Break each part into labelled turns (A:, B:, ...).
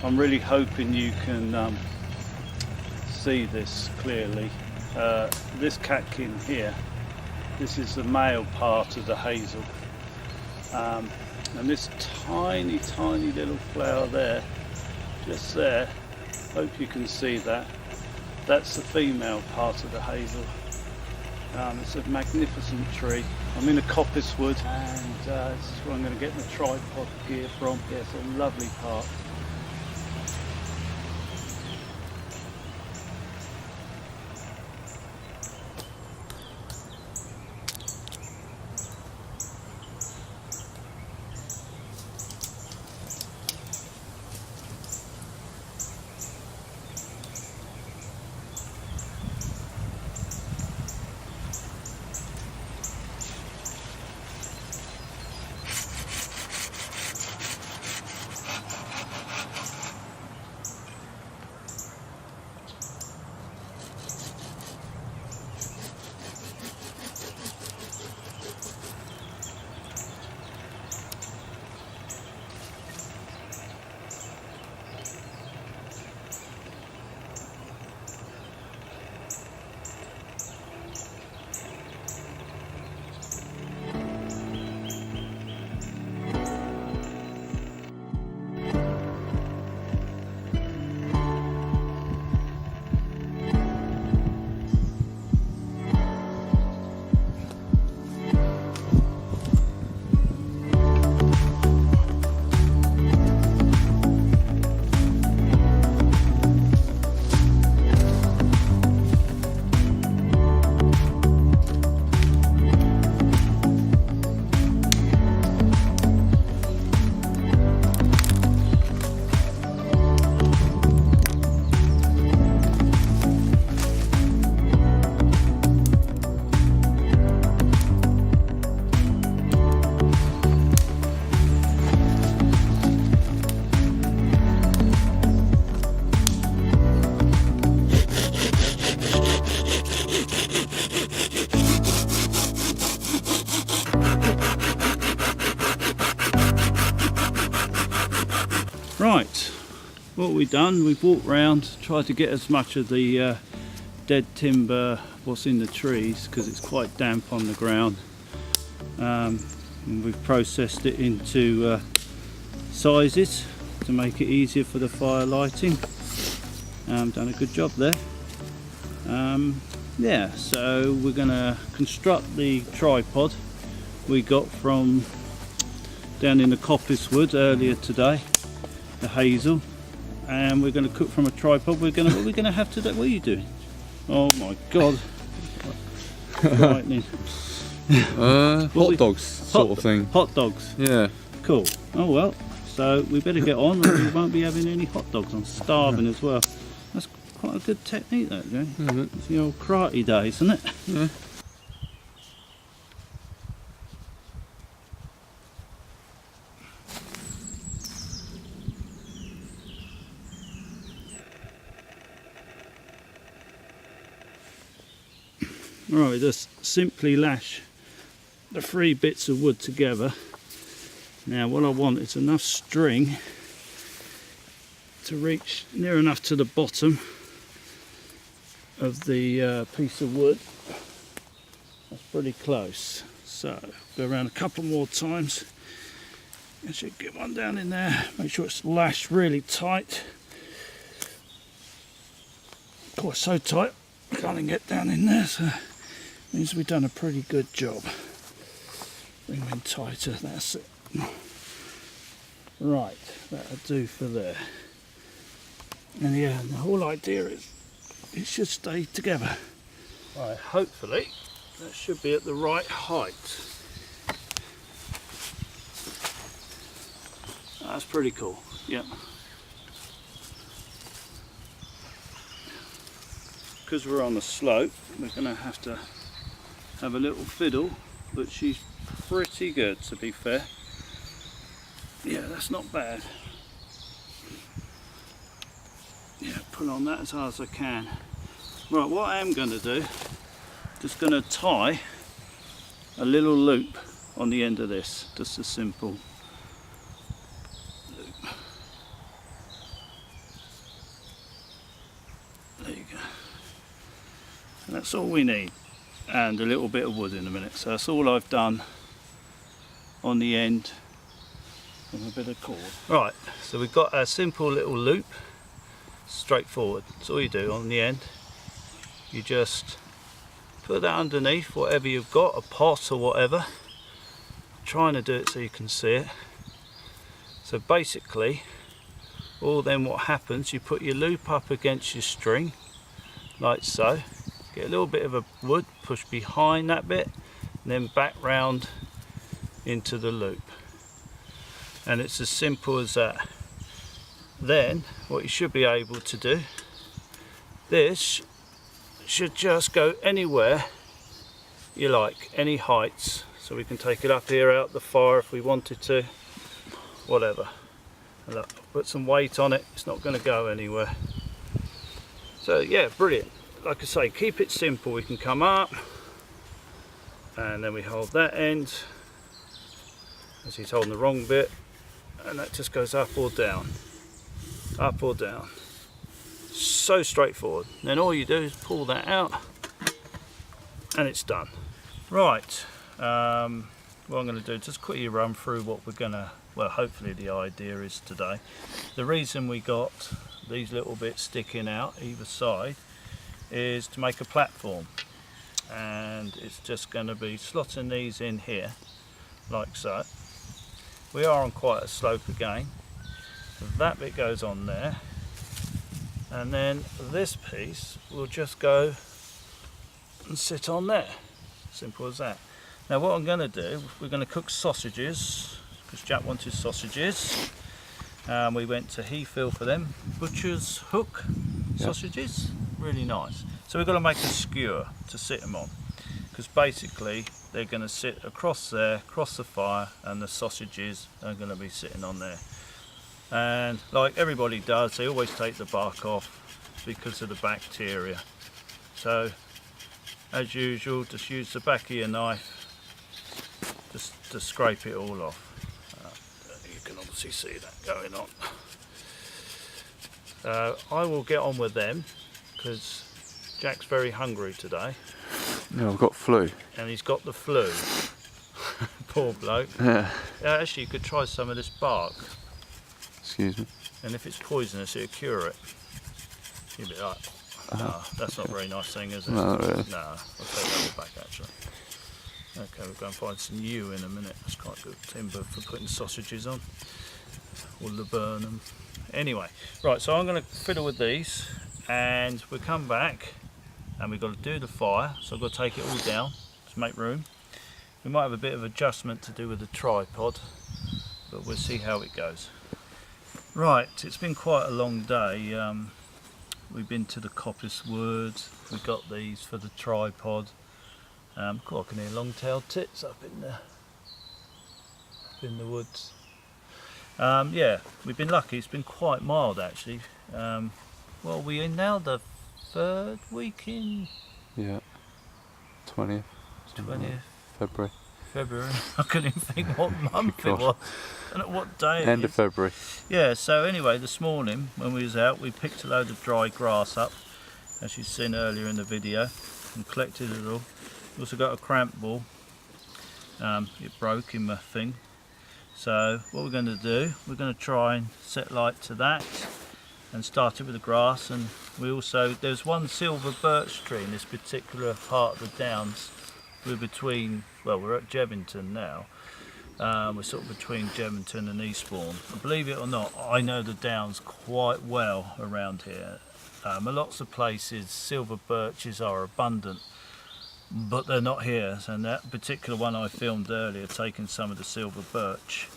A: I'm really hoping you can see this clearly. This catkin here, this is the male part of the hazel, and this tiny little flower there, just there, hope you can see that, that's the female part of the hazel. It's a magnificent tree. I'm in a coppice wood, and this is where I'm going to get my tripod gear from. Yeah, it's a lovely part. Right, what we've done, we've walked round, tried to get as much of the dead timber, what's in the trees, because it's quite damp on the ground, and we've processed it into sizes to make it easier for the fire lighting. Done a good job there. Yeah, so we're going to construct the tripod we got from down in the coppice wood earlier today, the hazel, and we're going to cook from a tripod. What are we going to have today? What are you doing? Oh my god. Lightning.
B: Hot dogs sort of thing.
A: Hot dogs.
B: Yeah.
A: Cool. Oh well, so we better get on or we won't be having any hot dogs. I'm starving as well. That's quite a good technique that, Jay. It's the old karate days, isn't it?
B: Yeah.
A: Right, just simply lash the 3 bits of wood together. Now what I want is enough string to reach near enough to the bottom of the piece of wood. That's pretty close. So go around a couple more times. I should get one down in there. Make sure it's lashed really tight. Of course, so tight I can't even get down in there, so means we've done a pretty good job. Bring them in tighter, that's it. Right, that'll do for there. And yeah, the whole idea is it should stay together. Right, hopefully that should be at the right height. That's pretty cool, yeah. Because we're on the slope, we're going to have a little fiddle, but she's pretty good, to be fair. Yeah, that's not bad. Yeah, pull on that as hard as I can. Right, what I am going to do, just going to tie a little loop on the end of this, just a simple loop. And that's all we need, and a little bit of wood in a minute. So that's all I've done on the end of a bit of cord. Right, so we've got a simple little loop, straightforward. That's all you do on the end. You just put that underneath whatever you've got, a pot or whatever. I'm trying to do it so you can see it. So basically, then what happens, you put your loop up against your string, like so. Get a little bit of a wood, push behind that bit, and then back round into the loop. And it's as simple as that. Then, what you should be able to do, this should just go anywhere you like, any heights. So we can take it up here out the fire if we wanted to, whatever. And look, put some weight on it, it's not going to go anywhere. So yeah, brilliant. Like I say, keep it simple. We can come up and then we hold that end as he's holding the wrong bit, and that just goes up or down, up or down. So straightforward. Then all you do is pull that out and it's done. Right, what I'm going to do is just quickly run through what we're going to, well, hopefully the idea is today. The reason we got these little bits sticking out either side is to make a platform, and it's just going to be slotting these in here like so. We are on quite a slope again. That bit goes on there, and then this piece will just go and sit on there. Simple as that. Now what I'm going to do, we're going to cook sausages, because Jack wanted sausages. We went to Heathfield for them, butcher's hook sausages, really nice. So we've got to make a skewer to sit them on, because basically they're going to sit across there, across the fire, and the sausages are going to be sitting on there. And like everybody does, they always take the bark off because of the bacteria. So as usual, just use the back of your knife just to scrape it all off. You can obviously see that going on. I will get on with them because Jack's very hungry today.
B: Yeah, I've got flu.
A: And he's got the flu. Poor bloke.
B: Yeah.
A: Actually, you could try some of this bark.
B: Excuse me.
A: And if it's poisonous, it'll cure it. You'll be like, no, that's not a very nice thing, is it?
B: No, really.
A: No, I'll take that all back actually. Okay, we'll go and find some yew in a minute. That's quite good timber for putting sausages on. Or laburnum. Anyway, right, so I'm going to fiddle with these and we'll come back and we've got to do the fire. So I've got to take it all down to make room. We might have a bit of adjustment to do with the tripod, but we'll see how it goes. Right, it's been quite a long day. We've been to the coppice woods, we got these for the tripod. Cool, I can hear long-tailed tits up in the woods. Yeah, we've been lucky, it's been quite mild actually. Well, we're in now the third week in?
B: Yeah, 20th. February.
A: I couldn't even think what month it was and at what day
B: End of February.
A: Yeah, so anyway, this morning when we was out, we picked a load of dry grass up, as you've seen earlier in the video, and collected it all. We also got a cramp ball. It broke in my thing. So what we're going to do, we're going to try and set light to that and start it with the grass. And we also, there's one silver birch tree in this particular part of the downs. We're between, well, we're at Jevington now. We're sort of between Jevington and Eastbourne. And believe it or not, I know the downs quite well around here. Lots of places silver birches are abundant, but they're not here. And that particular one I filmed earlier, taking some of the silver birch,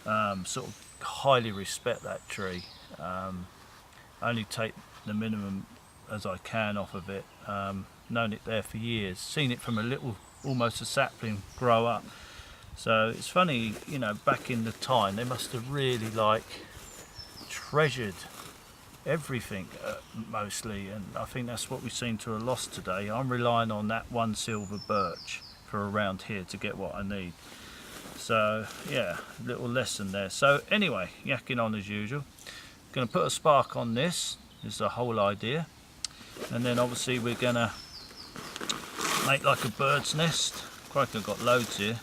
A: sort of highly respect that tree. Only take the minimum as I can off of it. Known it there for years, seen it from a little, almost a sapling, grow up. So it's funny, you know, back in the time they must have really like treasured everything mostly, and I think that's what we seem to have lost today. I'm relying on that one silver birch for around here to get what I need. So yeah, little lesson there. So anyway, yakking on as usual. Going to put a spark on this is the whole idea, and then obviously we're going to make like a bird's nest. Crikey, I've got loads here.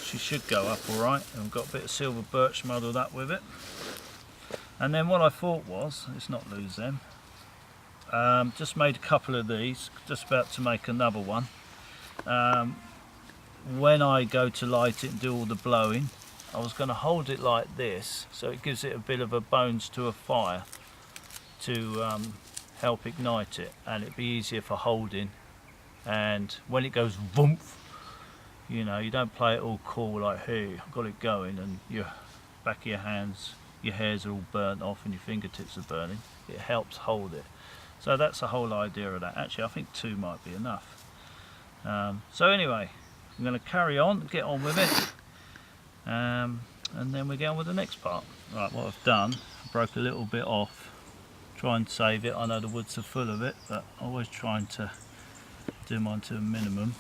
A: She should go up all right. And we've got a bit of silver birch muddled up with it. And then what I thought was, let's not lose them. Just made a couple of these, just about to make another one. When I go to light it and do all the blowing, I was going to hold it like this, so it gives it a bit of a bones to a fire to help ignite it, and it'd be easier for holding. And when it goes voomp, you know, you don't play it all cool like, hey, I've got it going, and your back of your hands, your hairs are all burnt off and your fingertips are burning. It helps hold it. So that's the whole idea of that. Actually, I think 2 might be enough. So anyway, I'm going to carry on, get on with it, and then we get on with the next part. Right, what I've done, I broke a little bit off, try and save it. I know the woods are full of it, but I'm always trying to do mine to a minimum.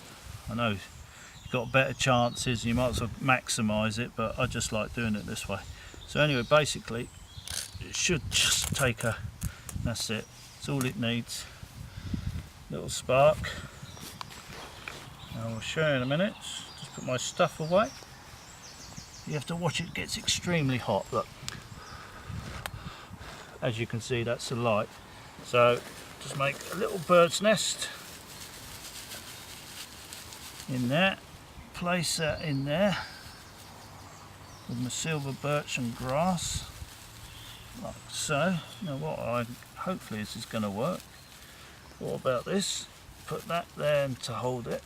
A: I know you've got better chances, you might as well maximise it, but I just like doing it this way. So anyway, basically, it should just take a, that's it, that's all it needs. Little spark. I will show you in a minute. Just put my stuff away. You have to watch it, gets extremely hot, look. As you can see, that's the light. So just make a little bird's nest in there, place that in there with my silver birch and grass, like so. Now hopefully this is going to work. What about this? Put that there to hold it.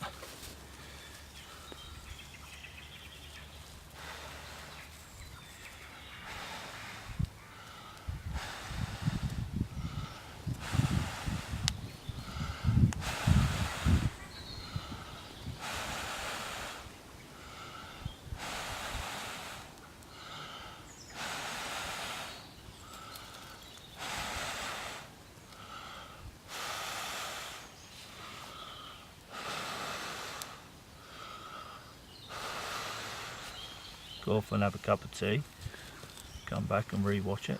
A: Go off and have a cup of tea, come back and re-watch it.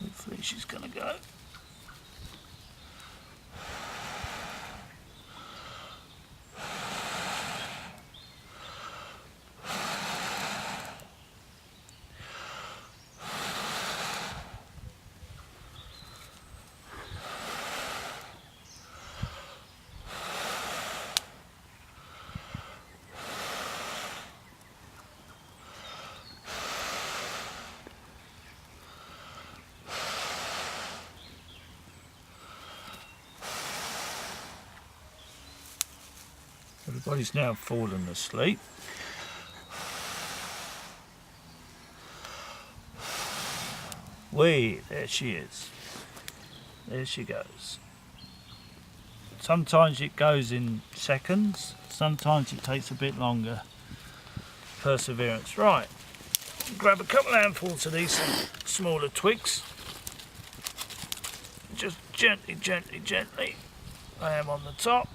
A: Hopefully she's gonna go. Everybody's now fallen asleep. There she is. There she goes. Sometimes it goes in seconds, sometimes it takes a bit longer. Perseverance. Right, grab a couple of handfuls of these smaller twigs. Just gently, gently, gently lay them on the top.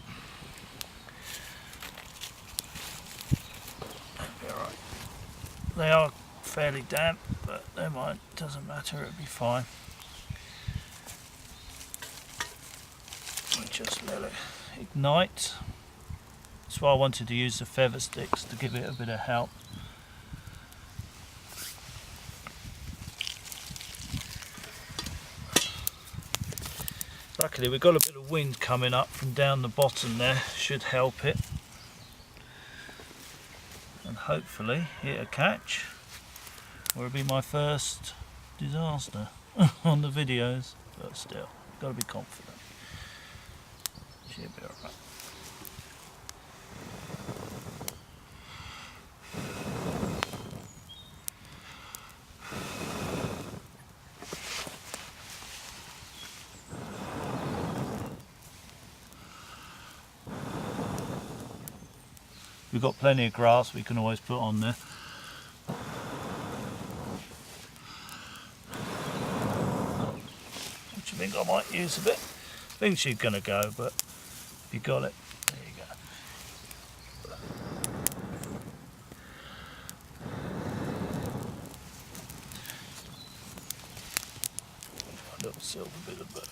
A: They are fairly damp, but they might, doesn't matter, it'll be fine. Just let it ignite. That's why I wanted to use the feather sticks, to give it a bit of help. Luckily we've got a bit of wind coming up from down the bottom there, should help it. And hopefully it'll catch, or it'll be my first disaster on the videos, but still, got to be confident. Should be alright. We've got plenty of grass we can always put on there. think I might use a bit. I think she's going to go, but if you got it, there you go. A little silver bit of birch.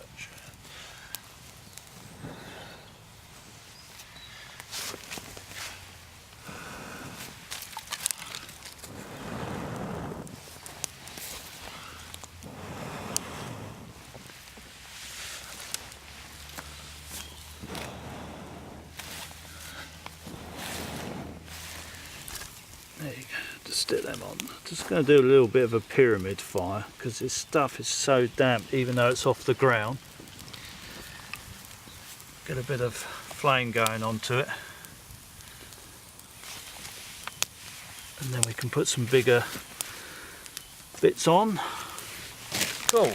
A: There you go, just stick them on. Just going to do a little bit of a pyramid fire because this stuff is so damp even though it's off the ground. Get a bit of flame going onto it. And then we can put some bigger bits on. Cool.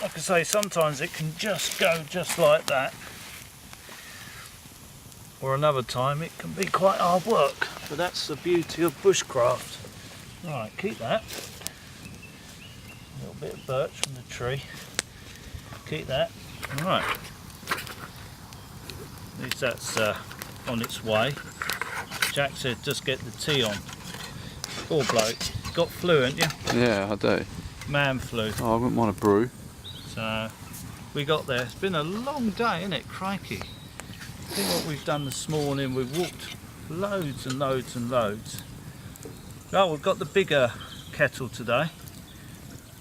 A: Like I say, sometimes it can just go just like that. Or another time it can be quite hard work, but that's the beauty of bushcraft. Right, keep that. A little bit of birch from the tree. Keep that. Right. At least that's on its way. Jack said just get the tea on. Poor bloke. Got flu, ain't you?
B: Yeah, I do.
A: Man flu.
B: Oh, I wouldn't want a brew.
A: So we got there. It's been a long day, isn't it? Crikey. I think what we've done this morning, we've walked loads and loads and loads. Oh, we've got the bigger kettle today.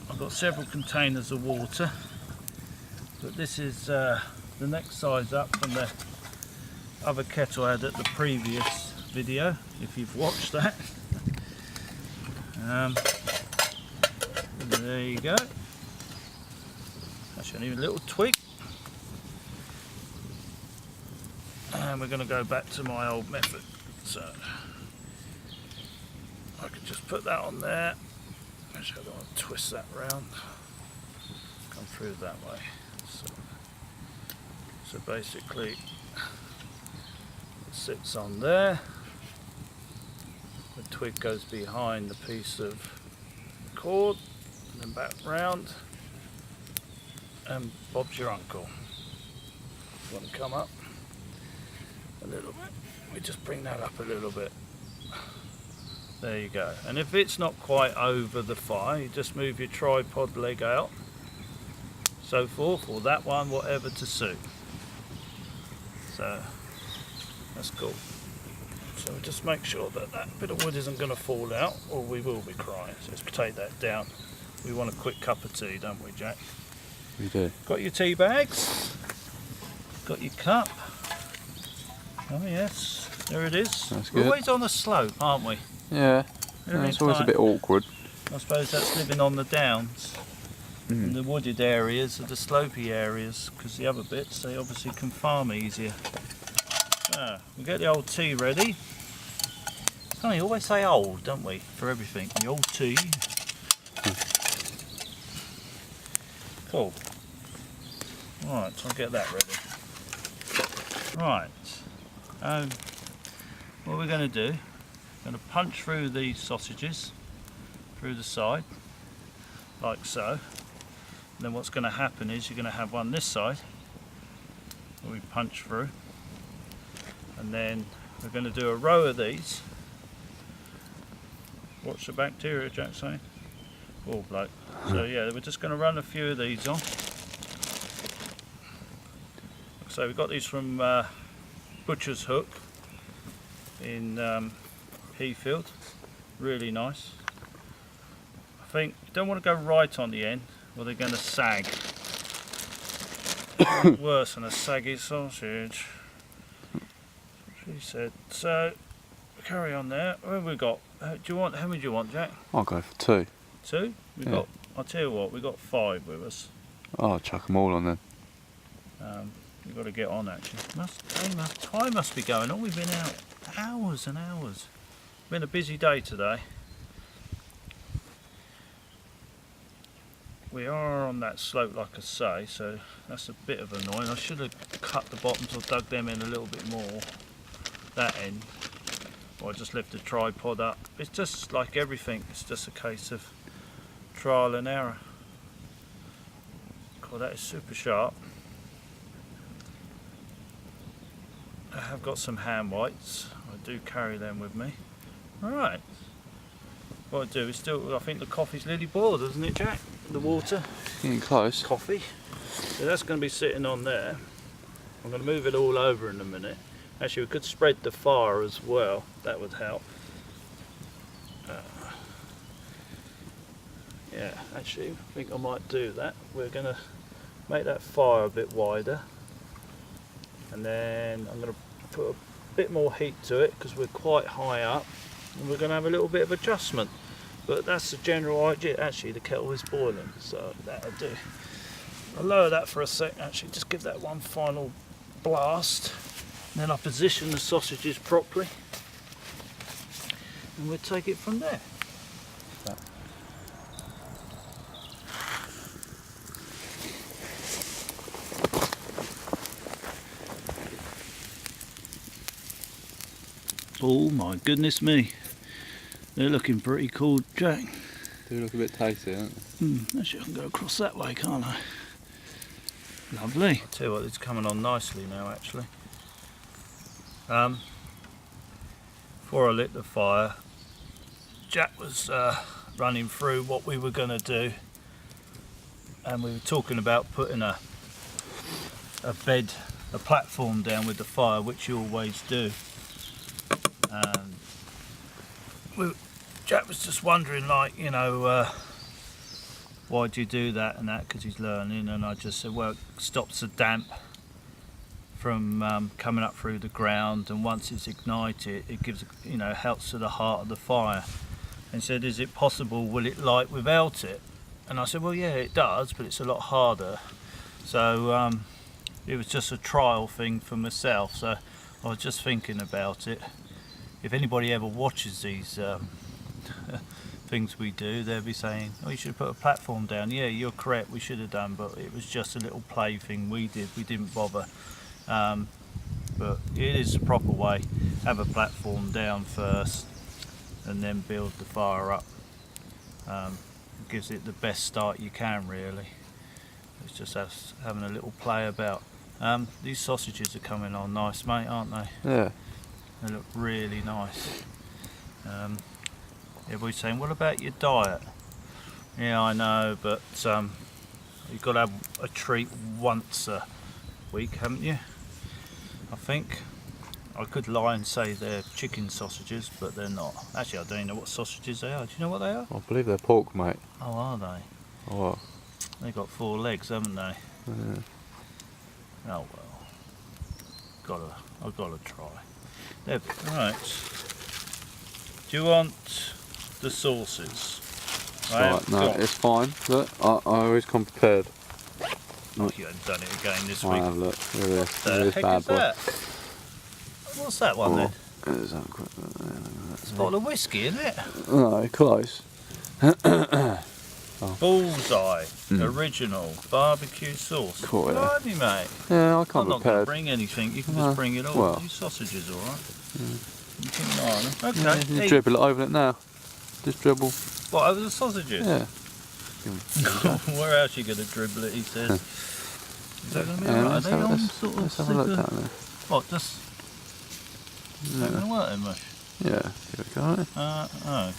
A: I've got several containers of water, but this is the next size up from the other kettle I had at the previous video, if you've watched that. There you go. That's only a little twig. And we're going to go back to my old method, so I can just put that on there. Actually, I don't want to twist that round. Come through that way. So basically, it sits on there. The twig goes behind the piece of cord, and then back round. And Bob's your uncle. You want to come up a little bit? We just bring that up a little bit. There you go. And if it's not quite over the fire, you just move your tripod leg out, so forth, or that one, whatever to suit. So that's cool. So just make sure that that bit of wood isn't going to fall out, or we will be crying. So let's take that down. We want a quick cup of tea, don't we, Jack?
B: We do.
A: Got your tea bags? Got your cup? Oh yes, there it is.
B: That's
A: We're
B: good.
A: always on a slope, aren't we?
B: Yeah. It's always a bit awkward.
A: I suppose that's living on the downs. And the wooded areas are the slopey areas, because the other bits, they obviously can farm easier. So, we'll get the old tea ready. We always say old, don't we, for everything. The old tea. Cool. Right, so I'll get that ready. Right. What we're going to do, we're going to punch through these sausages through the side, like so. And then what's going to happen is you're going to have one this side that we punch through, and then we're going to do a row of these. Watch the bacteria, Jack's saying. Oh, bloke. So yeah, we're just going to run a few of these on. So we've got these from Butcher's Hook in Heathfield. Really nice. I think you don't want to go right on the end, or they're going to sag. Worse than a saggy sausage, she said. So carry on there. What have we got? Do you want? How many do you want, Jack?
B: I'll go for 2.
A: 2? We got. I'll tell you what. We got 5 with us.
B: Oh, I'll chuck them all on then.
A: You've got to get on actually. Time must be going on. We've been out hours and hours. Been a busy day today. We are on that slope, like I say, so that's a bit of annoying. I should have cut the bottoms or dug them in a little bit more, that end, or I just left the tripod up. It's just like everything, it's just a case of trial and error. well, that is super sharp. I have got some hand whites. I do carry them with me. Alright. What I do is still, I think the coffee's nearly boiled, isn't it, Jack? The water.
B: Getting close.
A: Coffee. So that's going to be sitting on there. I'm going to move it all over in a minute. Actually, we could spread the fire as well. That would help. Yeah, actually, I think I might do that. We're going to make that fire a bit wider. And then I'm going to put a bit more heat to it because we're quite high up. And we're going to have a little bit of adjustment. But that's the general idea. Actually, the kettle is boiling, so that'll do. I'll lower that for a sec. Actually, just give that one final blast. And then I'll position the sausages properly. And we'll take it from there. Oh my goodness me, they're looking pretty cool, Jack.
B: They look a bit tasty, don't they?
A: Actually I can go across that way, can't I? Lovely. I'll tell you what, it's coming on nicely now actually. Before I lit the fire, Jack was running through what we were going to do, and we were talking about putting a platform down with the fire, which you always do. Jack was just wondering, like, you know, why do you do that and that, because he's learning, and I just said, well, it stops the damp from coming up through the ground, and once it's ignited it gives, you know, helps to the heart of the fire. And said, is it possible, will it light without it? And I said, well yeah, it does, but it's a lot harder. So it was just a trial thing for myself, so I was just thinking about it. If anybody ever watches these things we do, they'll be saying, oh, you should put a platform down. Yeah, you're correct, we should have done, but it was just a little play thing we did. We didn't bother. But it is the proper way. Have a platform down first and then build the fire up. It gives it the best start you can, really. It's just us having a little play about. These sausages are coming on nice, mate, aren't they?
B: Yeah.
A: They look really nice. Everybody's saying, what about your diet? Yeah, I know, but you've got to have a treat once a week, haven't you? I think. I could lie and say they're chicken sausages, but they're not. Actually, I don't even know what sausages they are. Do you know what they are?
B: I believe they're pork, mate.
A: Oh, are they?
B: Oh, what?
A: They've got 4 legs, haven't they?
B: Yeah.
A: Oh well. I've got to try. There, right. Do you want the sauces?
B: Right, no, it's fine. Look, I always come prepared.
A: Oh, you haven't done it again this
B: I
A: week.
B: have, look. Look at this.
A: What the
B: Look at
A: heck
B: this
A: is
B: bad boy.
A: that? What's that one then?
B: Let's have a quick look there.
A: It's a bottle of whiskey, isn't it?
B: No, close.
A: Bullseye, original barbecue sauce.
B: Cool, yeah.
A: Blimey, mate.
B: Yeah, I
A: I'm
B: come
A: not going to
B: prepared.
A: bring anything. You can
B: No,
A: just bring it all.
B: well.
A: These sausages, all right. You keep an eye on them. Okay.
B: Yeah, just dribble it over it now. Just dribble.
A: What, over the sausages?
B: Yeah.
A: Where else are you going to dribble it, he says. Is that going to be alright? Are they on sort of
B: let's have a look
A: super...
B: down there.
A: What, just... Is that going to work then, much?
B: Yeah, here we go.
A: Oh.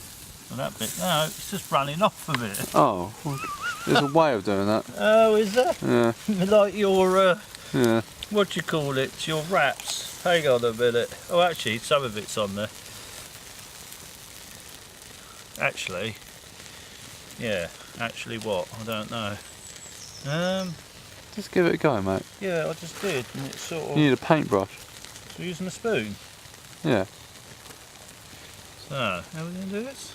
A: Well, that bit... No, it's just running off a bit.
B: Oh, well, there's a way of doing that.
A: Oh, is there?
B: Yeah.
A: Like your...
B: Yeah.
A: What do you call it? Your wraps. Hang on a minute. Oh, actually, some of it's on there. Actually, yeah. Actually, what? I don't know.
B: Just give it a go, mate.
A: Yeah, I just did, and it's sort of.
B: You need a paintbrush.
A: So using a spoon.
B: Yeah.
A: So, how are we going to do this?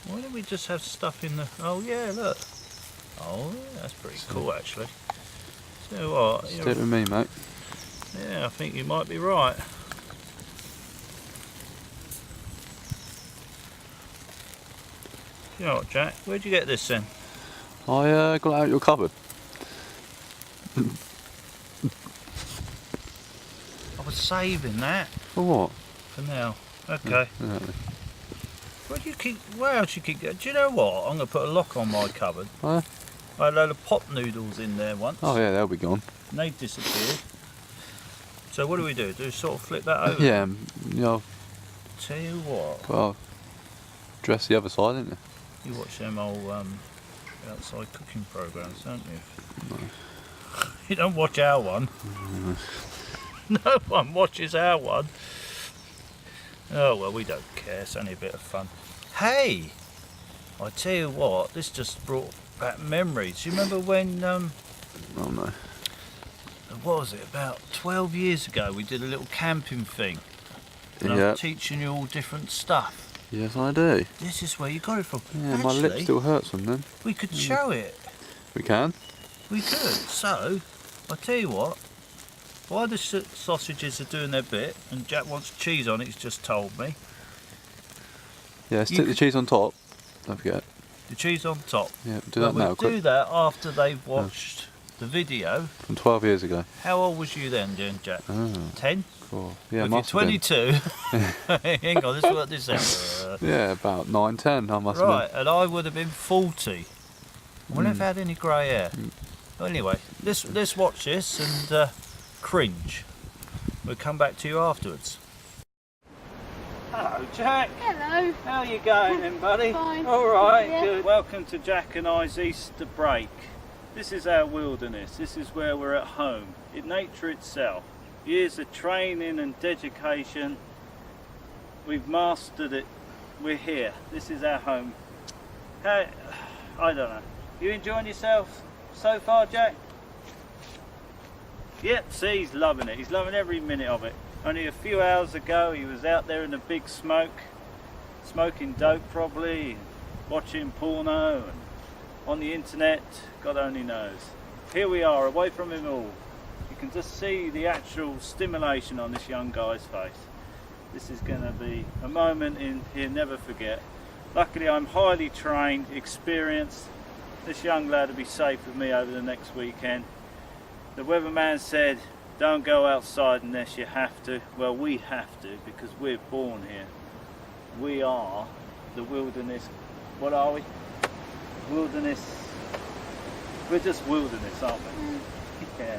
A: Why don't we just have stuff in the? Oh yeah, look. Oh, yeah, that's pretty cool, actually. So what?
B: Stick with me, mate.
A: Yeah, I think you might be right. You know what, Jack? Where'd you get this then?
B: I got it out of your cupboard.
A: I was saving that
B: For what?
A: for now. Okay.
B: Yeah.
A: Where else do you keep? Do you know what? I'm going to put a lock on my cupboard.
B: Huh?
A: I had a load of pot noodles in there once.
B: Oh yeah, they'll be gone.
A: And they disappeared. So what do we do? Do we sort of flip that over?
B: Yeah, you know.
A: Tell you what.
B: Well, dress the other side, didn't you?
A: You watch them old outside cooking programs, don't you?
B: No.
A: You don't watch our one. No one watches our one. Oh well, we don't care. It's only a bit of fun. Hey, I tell you what, this just brought back memories. Do you remember when?
B: Oh no.
A: What was it? About 12 years ago, we did a little camping thing. And I
B: Yeah.
A: was teaching you all different stuff.
B: Yes, I do.
A: This is where you got it from.
B: Yeah,
A: Actually,
B: my lip still hurts from them.
A: we could show it.
B: We can.
A: We could. So, I tell you what. While the sausages are doing their bit, and Jack wants cheese on it, he's just told me.
B: Yeah, stick the cheese on top. Don't forget.
A: The cheese on top.
B: Yeah, do that now,
A: We'll
B: quick.
A: do that after they've watched the video.
B: From 12 years ago.
A: How old was you then, Jack?
B: Oh,
A: 10?
B: cool. Yeah,
A: If you're
B: must have been.
A: 22. Hang on, let's work this out.
B: Yeah, about 9, 10 I must
A: Right, and I would have been 40. I wouldn't have had any grey hair. Well, anyway, let's watch this and cringe. We'll come back to you afterwards. Hello, Jack.
C: Hello.
A: How you going then, buddy?
C: Fine.
A: All right,
C: Yeah.
A: good. Welcome to Jack and I's Easter break. This is our wilderness. This is where we're at home, in nature itself. Years of training and dedication. We've mastered it. We're here. This is our home. How, I don't know. You enjoying yourself so far, Jack? Yep, see, he's loving it. He's loving every minute of it. Only a few hours ago, he was out there in the big smoke, smoking dope probably, and watching porno and on the internet, God only knows. Here we are, away from him all. You can just see the actual stimulation on this young guy's face. This is going to be a moment he'll never forget. Luckily, I'm highly trained, experienced. This young lad will be safe with me over the next weekend. The weatherman said, don't go outside unless you have to. Well, we have to because we're born here. We are the wilderness. What are we? Wilderness. We're just wilderness, aren't we? Yeah.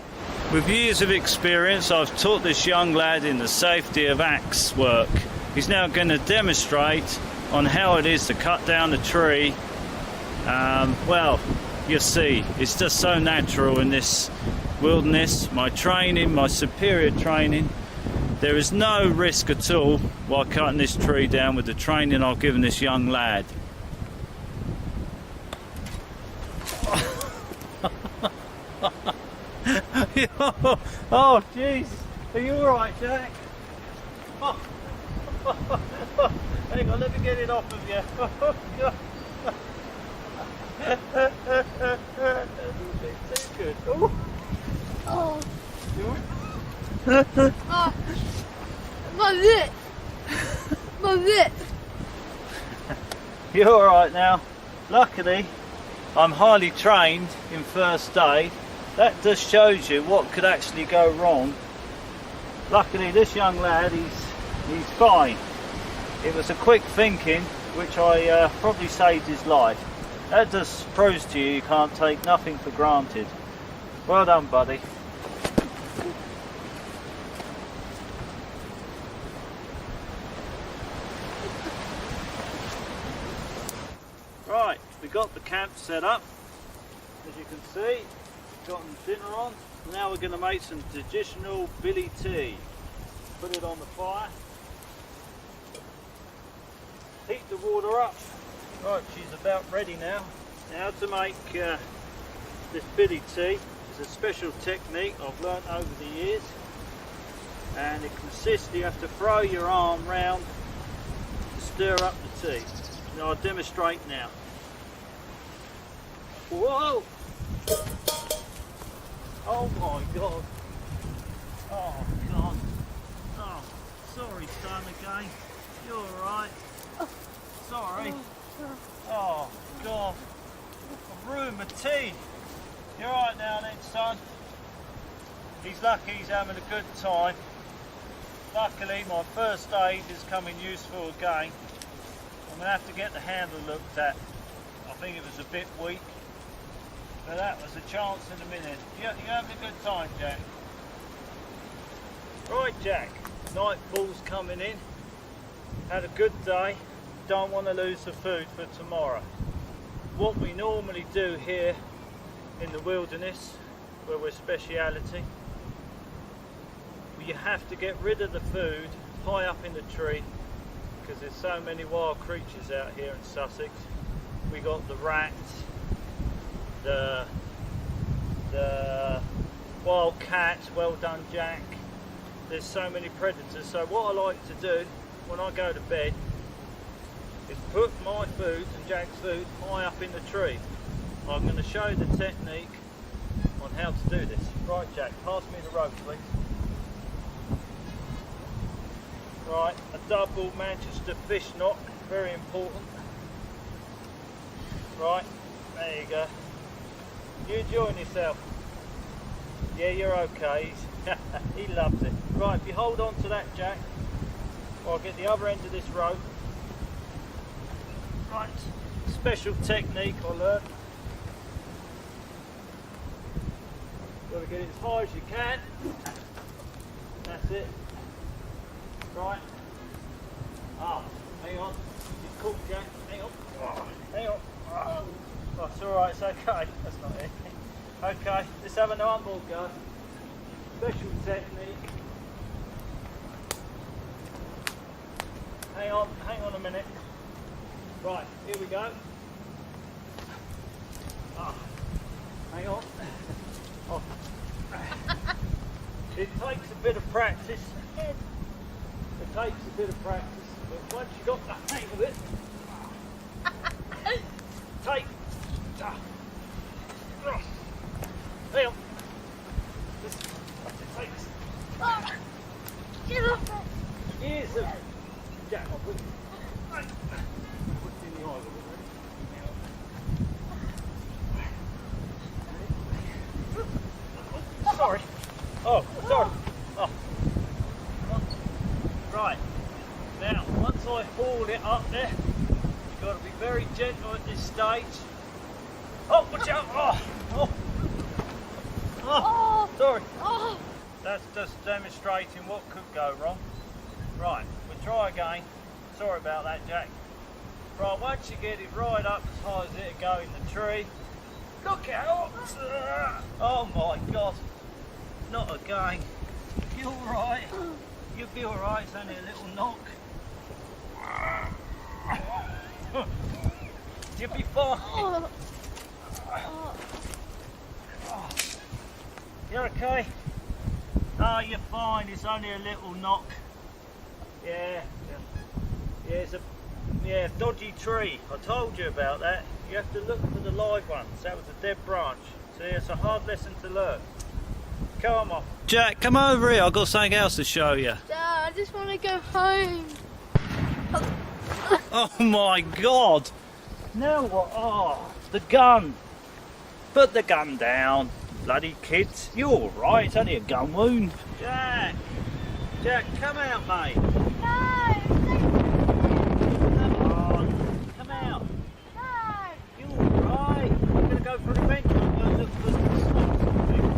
A: With years of experience, I've taught this young lad in the safety of axe work. He's now going to demonstrate on how it is to cut down a tree. Well, you see, it's just so natural in this wilderness. My training, my superior training, there is no risk at all while cutting this tree down with the training I've given this young lad. Oh jeez, are you alright, Jack? Oh. Hang on, let me get it off of you. Oh, God. That doesn't seem too good. Oh.
C: Oh,
A: You alright?
C: oh. My lip. My lip.
A: You're alright now. Luckily, I'm highly trained in first aid. That just shows you what could actually go wrong. Luckily, this young lad, he's fine. It was a quick thinking, which I probably saved his life. That just proves to you can't take nothing for granted. Well done, buddy. Right, we got the camp set up, as you can see. Gotten dinner on. Now we're going to make some traditional billy tea. Put it on the fire. Heat the water up. Right, she's about ready now. Now to make this billy tea is a special technique I've learnt over the years. And it consists, you have to throw your arm round to stir up the tea. Now I'll demonstrate now. Whoa! Oh my God. Oh God. Oh, sorry son again. You're alright. Sorry. Oh God. I've ruined my tea. You're alright now then, son. He's lucky he's having a good time. Luckily my first aid is coming useful again. I'm going to have to get the handle looked at. I think it was a bit weak. But that was a chance in a minute. You having a good time, Jack? Right, Jack. Nightfall's coming in. Had a good day. Don't want to lose the food for tomorrow. What we normally do here in the wilderness, where we're speciality, you have to get rid of the food high up in the tree because there's so many wild creatures out here in Sussex. We got the rats, the wild cats. Well done, Jack. There's so many predators. So what I like to do when I go to bed is put my food and Jack's food high up in the tree. I'm going to show you the technique on how to do this. Right, Jack, pass me the rope, please. Right, a double Manchester fish knot, very important. Right, there you go. You enjoying yourself? Yeah, you're okay. He loves it. Right, if you hold on to that, Jack, I'll get the other end of this rope. Right, special technique I learned. Got to get it as high as you can. That's it. Right. Ah, hang on. You're cool, Jack. Hang on. Hang on. Oh, it's alright, it's okay. That's not it. Okay, let's have another more go. Special technique. Hang on a minute. Right, here we go. Ah, hang on. Oh. It takes a bit of practice. It takes a bit of practice, but once you've got the hang of it, take. Hang on. This is what it takes.
C: Get off!
A: Here's a Jack. I'll put it in the eye a bit, ready? Sorry. Oh, sorry. Oh. Right. Now, once I haul it up there, you've got to be very gentle at this stage. Oh, watch out! Oh, sorry.
C: Oh.
A: That's just demonstrating what could go wrong. Right, we'll try again. Sorry about that, Jack. Right, once you get it right up as high as it'll go in the tree, look out! Oh my God! Not again. You alright? You'll be alright, it's only a little knock. You'll be fine. You're okay? Oh, you're fine, it's only a little knock. Yeah, it's a dodgy tree. I told you about that. You have to look for the live ones. That was a dead branch. See, it's a hard lesson to learn. Come on. Jack, come over here. I've got something else to show you.
C: Dad, I just want to go home.
A: Oh my God. Now what? Oh, the gun. Put the gun down. Bloody kids. You're alright, it's only a gun wound. Jack, come out, mate.
C: No.
A: Come on, come out.
C: No.
A: You're alright. I'm going to go for an adventure. I'm going to look for some smokes and things.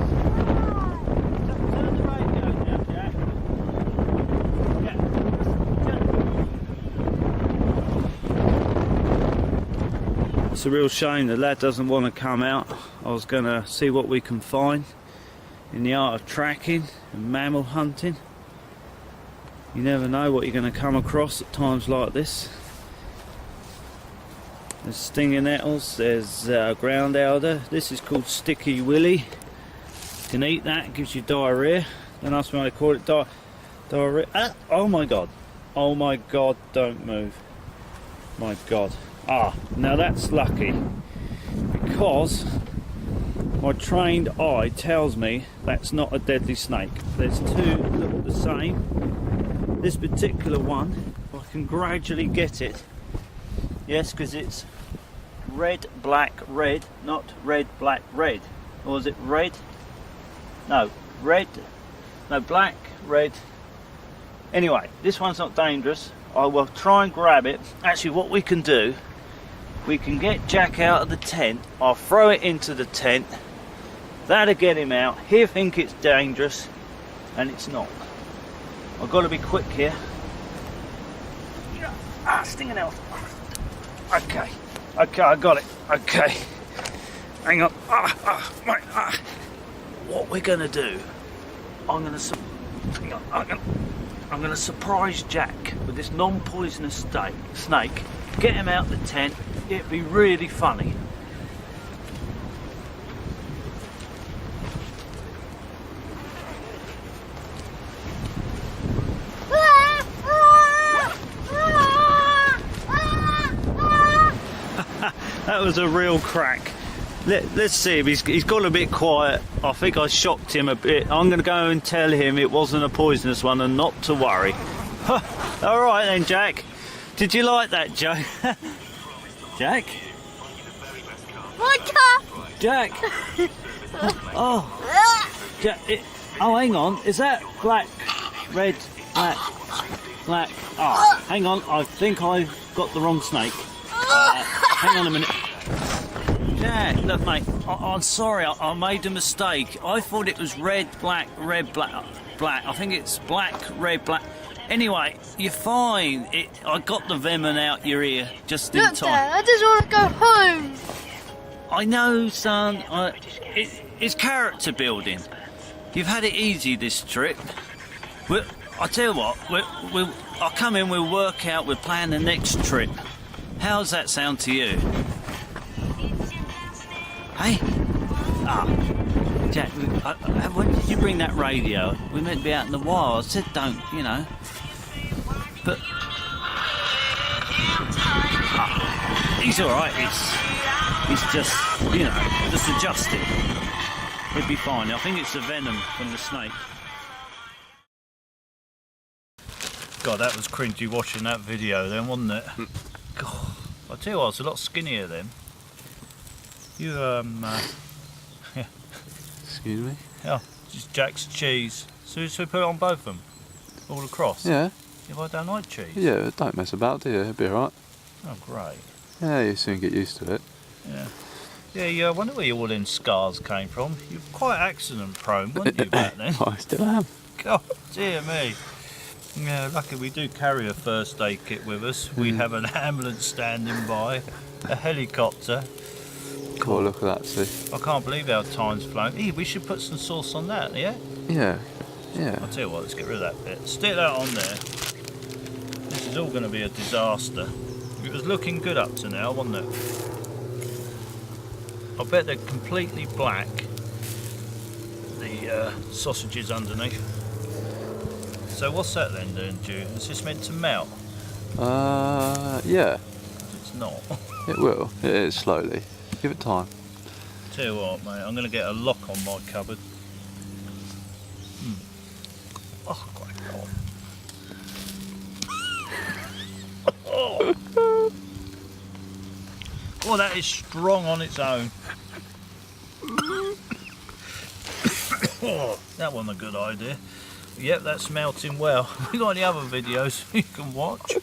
A: Turn the radio down, Jack. It's a real shame the lad doesn't want to come out. I was going to see what we can find in the art of tracking and mammal hunting. You never know what you're going to come across at times like this. There's stinging nettles, there's ground elder. This is called sticky willy. You can eat that, it gives you diarrhea. Don't ask me why they call it diarrhea. Ah, oh my God, don't move. My God. Ah, now that's lucky because my trained eye tells me that's not a deadly snake. There's two that look the same. This particular one, I can gradually get it. Yes, because it's red, black, red, not red, black, red. Or is it red? No, red, no, black, red. Anyway, this one's not dangerous. I will try and grab it. Actually, what we can do we can get Jack out of the tent. I'll throw it into the tent. That'll get him out. He'll think it's dangerous, and it's not. I've got to be quick here. Stinging out. Okay, I got it. Okay, hang on. What we're gonna do? I'm gonna surprise Jack with this non-poisonous snake. Get him out the tent. It'd be really funny. That was a real crack. Let's see if he's got a bit quiet. I think I shocked him a bit. I'm going to go and tell him it wasn't a poisonous one and not to worry. All right then, Jack. Did you like that, Joe? Jack? Jack? Oh. Jack, oh, hang on. Is that black, red, black? Oh, hang on. I think I've got the wrong snake. Hang on a minute. Jack, look mate, I'm sorry, I made a mistake. I thought it was red, black. I think it's black, red, black. Anyway, you're fine. I got the venom out your ear just in time.
C: Look, Dad, I just want to go home.
A: I know, son. It's character building. You've had it easy this trip. I tell you what, I'll come in, we'll work out, we'll plan the next trip. How's that sound to you? Hey? Jack, when did you bring that radio? We meant to be out in the wild. I said don't, you know. But... he's alright, he's just, you know, just adjusting. He'll be fine. I think it's the venom from the snake. God, that was cringy watching that video then, wasn't it? God, I tell you what, I was a lot skinnier then. You, yeah.
B: Excuse me?
A: Yeah, just Jack's cheese. So we put it on both of them? All across?
B: Yeah.
A: If I don't like cheese?
B: Yeah, don't mess about, do you? It'll be alright.
A: Oh, great.
B: Yeah, you soon get used to it.
A: Yeah. Yeah, I wonder where all them scars came from. You were quite accident prone, weren't you, back then?
B: I still am.
A: God, dear me. Yeah, lucky we do carry a first aid kit with us. We have an ambulance standing by, a helicopter.
B: Cool, look at that, see?
A: I can't believe how time's flown. We should put some sauce on that, yeah?
B: Yeah.
A: I'll tell you what, let's get rid of that bit. Stick that on there. This is all going to be a disaster. It was looking good up to now, wasn't it? I bet they're completely black, the sausages underneath. So what's that then doing, Jude? Is this meant to melt?
B: Yeah.
A: It's not.
B: It will. It is slowly. Give it time.
A: Tell you what, mate, I'm going to get a lock on my cupboard. Oh, great God. Oh, that is strong on its own. Oh, that wasn't a good idea. Yep, that's melting well. We got any other videos you can watch?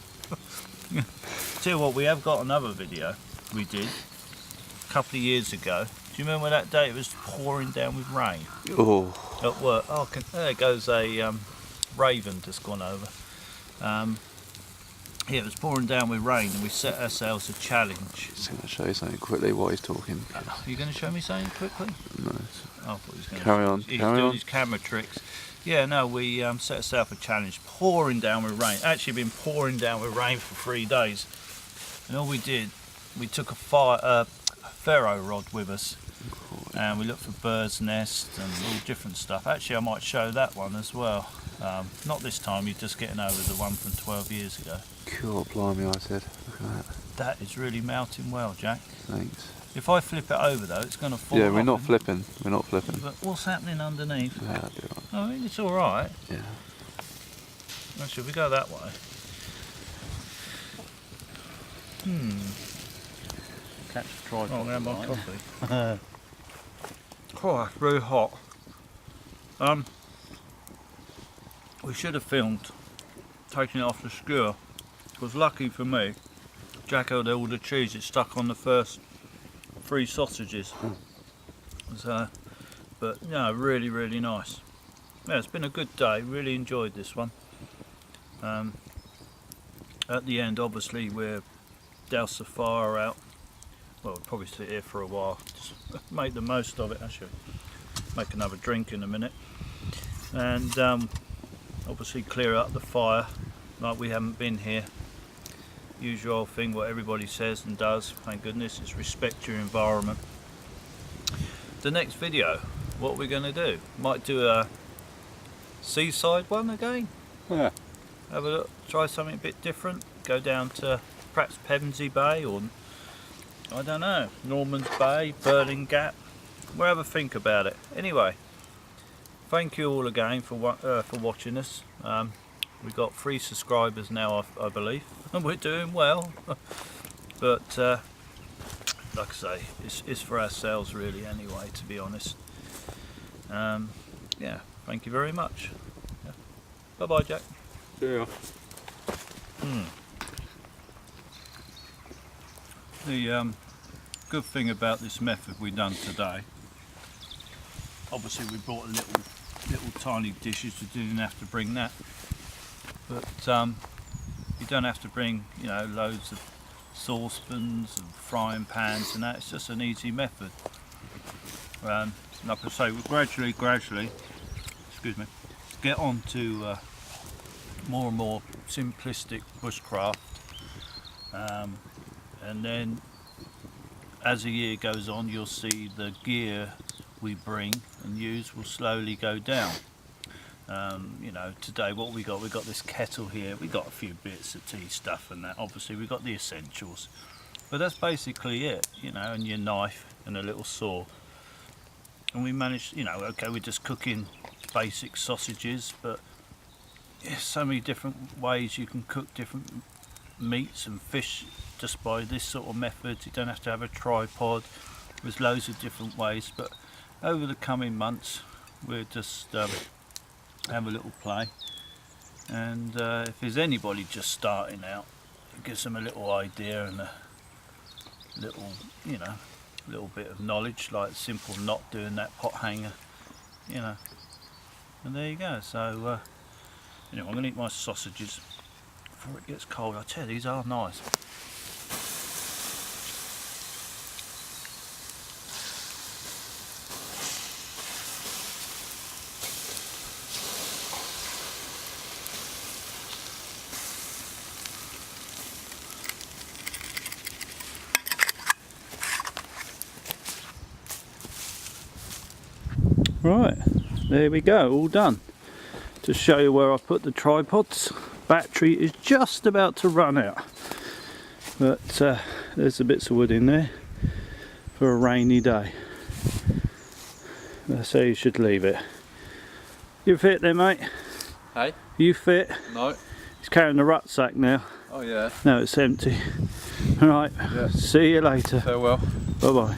A: Tell you what, we have got another video we did a couple of years ago. Do you remember that day it was pouring down with rain?
B: Oh.
A: At work. Oh, there goes a raven just gone over. Yeah, it was pouring down with rain and we set ourselves a challenge.
B: Just going to show you something quickly while he's talking.
A: Are you going to show me something quickly?
B: No.
A: Oh, I thought he was going
B: Carry on.
A: He's
B: Carry
A: doing
B: on.
A: his camera tricks. Yeah, no, we set ourselves a challenge, pouring down with rain. Actually been pouring down with rain for 3 days. And all we did, we took a ferro rod with us. And we looked for birds' nests and all different stuff. Actually, I might show that one as well. Not this time, you're just getting over the one from 12 years ago.
B: Cool, blimey, I said. Look at that.
A: That is really melting well, Jack.
B: Thanks.
A: If I flip it over though, it's going to fall
B: Yeah, we're
A: off.
B: not flipping. We're not flipping.
A: But what's happening underneath?
B: Yeah, that'll be right.
A: I mean, it's alright.
B: Yeah.
A: Well, should we go that way?
D: Catch a tripod.
A: Oh, I'm going to have my
D: tonight.
A: coffee. Oh, it's really hot. We should have filmed taking it off the skewer, because lucky for me,
D: Jack had all the cheese. It stuck on the first 3 sausages. So, but no, really, really nice. Yeah, it's been a good day. Really enjoyed this one. At the end, obviously, we're douse the fire out. Well, we'll probably sit here for a while. Just make the most of it. Actually, make another drink in a minute, and obviously clear up the fire like we haven't been here. Usual thing, what everybody says and does. Thank goodness, is respect your environment. The next video, what we're going to do? Might do a seaside one again.
B: Yeah.
D: Have a look, try something a bit different. Go down to perhaps Pevensey Bay, or I don't know, Norman's Bay, Burling Gap. We'll have a think about it. Anyway, thank you all again for watching us. We've got 3 subscribers now, I believe, and we're doing well. But like I say, it's for ourselves really anyway, to be honest. Yeah, thank you very much. Yeah. Bye bye, Jack.
B: Yeah.
D: The good thing about this method we've done today, obviously we brought a little tiny dishes. We didn't have to bring that, but you don't have to bring, you know, loads of saucepans and frying pans and that. It's just an easy method. Like I say, we'll gradually, excuse me, get on to more and more simplistic bushcraft, and then as the year goes on, you'll see the gear we bring and use will slowly go down. You know, today what we got this kettle here. We got a few bits of tea stuff and that. Obviously we got the essentials, but that's basically it, you know, and your knife and a little saw. And we managed, you know, okay, we're just cooking basic sausages, but yeah, so many different ways you can cook different meats and fish just by this sort of method. You don't have to have a tripod. There's loads of different ways, but over the coming months we'll just have a little play, and if there's anybody just starting out, it gives them a little idea and a little, you know, little bit of knowledge, like simple knot doing that pot hanger, you know. And there you go. So anyway, I'm going to eat my sausages before it gets cold. I tell you, these are nice. Right, there we go, all done. To show you where I put the tripods. Battery is just about to run out, but there's the bits of wood in there for a rainy day. That's how you should leave it. You fit there, mate?
B: Hey?
D: You fit?
B: No.
D: He's carrying the rucksack now.
B: Oh yeah.
D: No, it's empty. Right,
B: Yeah.
D: see you later.
B: Farewell.
D: Bye bye.